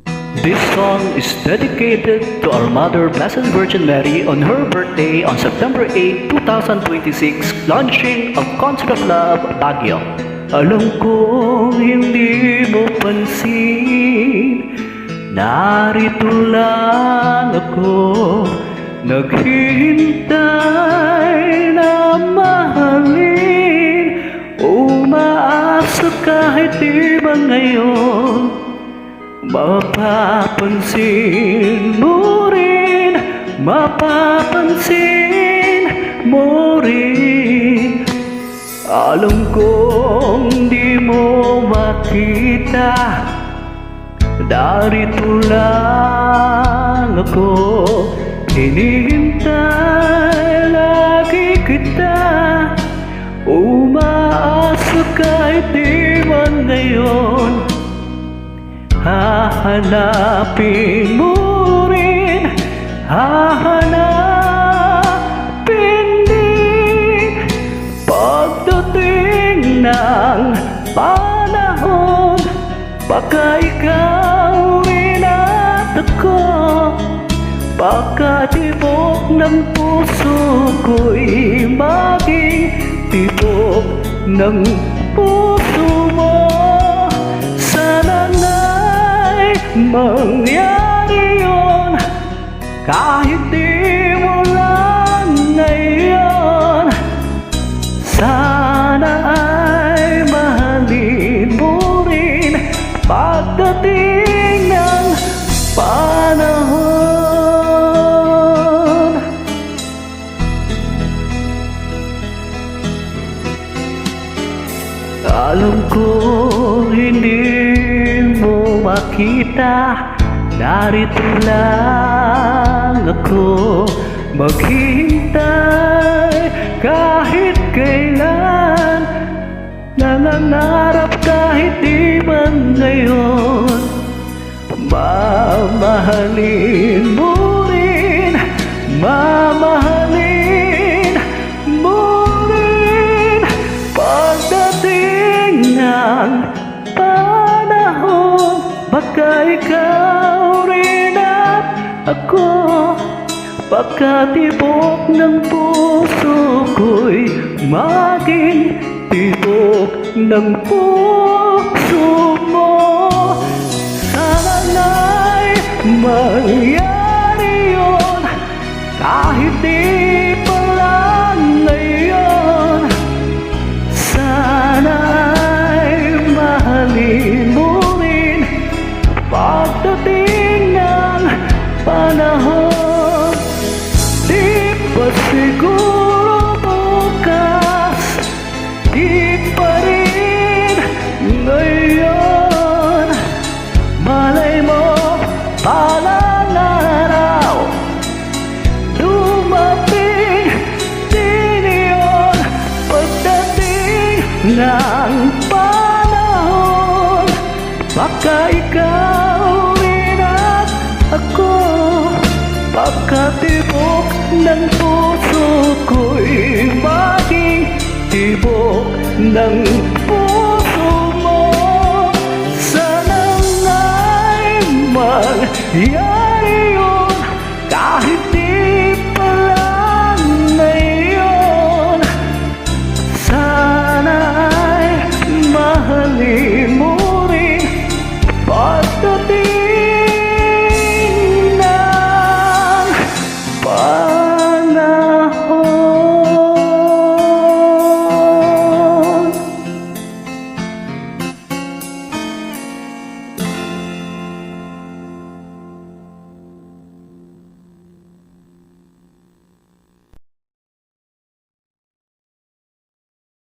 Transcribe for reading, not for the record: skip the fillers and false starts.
This song is dedicated to our Mother Blessed Virgin Mary on her birthday on September 8, 2026, launching of Concert of Love, Baguio. Alam kong hindi mo pansin, narito lang ako, naghihintay na mahalin, umaasa kahit di ba ngayon, mapapansin mo rin, mapapansin mo rin. Alam kong di mo makita, darito lang ako, hinihintay lagi kita, umaasa kahit di man ngayon, hahanapin mo rin, hahanapin din. Pagdating ng panahon, baka ikaw rin at ako, baka tibok ng puso ko'y maging tibok ng puso mo. Sana na'y mangyari yun, kahit di mo lang ngayon. Sana ay mahalin mo rin pagdating ng panahon. Alam ko hindi mo makita, narito lang ako, maghihintay kahit kailan, nangangarap kahit di man ngayon, mamahalin mo rin, mamahalin mo rin. Pagdating ng panahon, baka ikaw rin at ako, baka tibok ng puso ko'y maging tibok ng puso mo. Sana na'y mangyari yun, kahit di pa lang ngayon. Sana ay mahalin mo rin pagdating ng panahon. Di pa siguro bukas, di pa rin ngayon. Malay mo, palang araw, dumating din yun. Pagdating ng panahon, baka ikaw rin at ako, baka tibok ng puso ko'y maging tibok ng puso mo. Sana nga'y mangyari yun, kahit di pa lang ngayon. Sana ay mahalin mo rin pagdating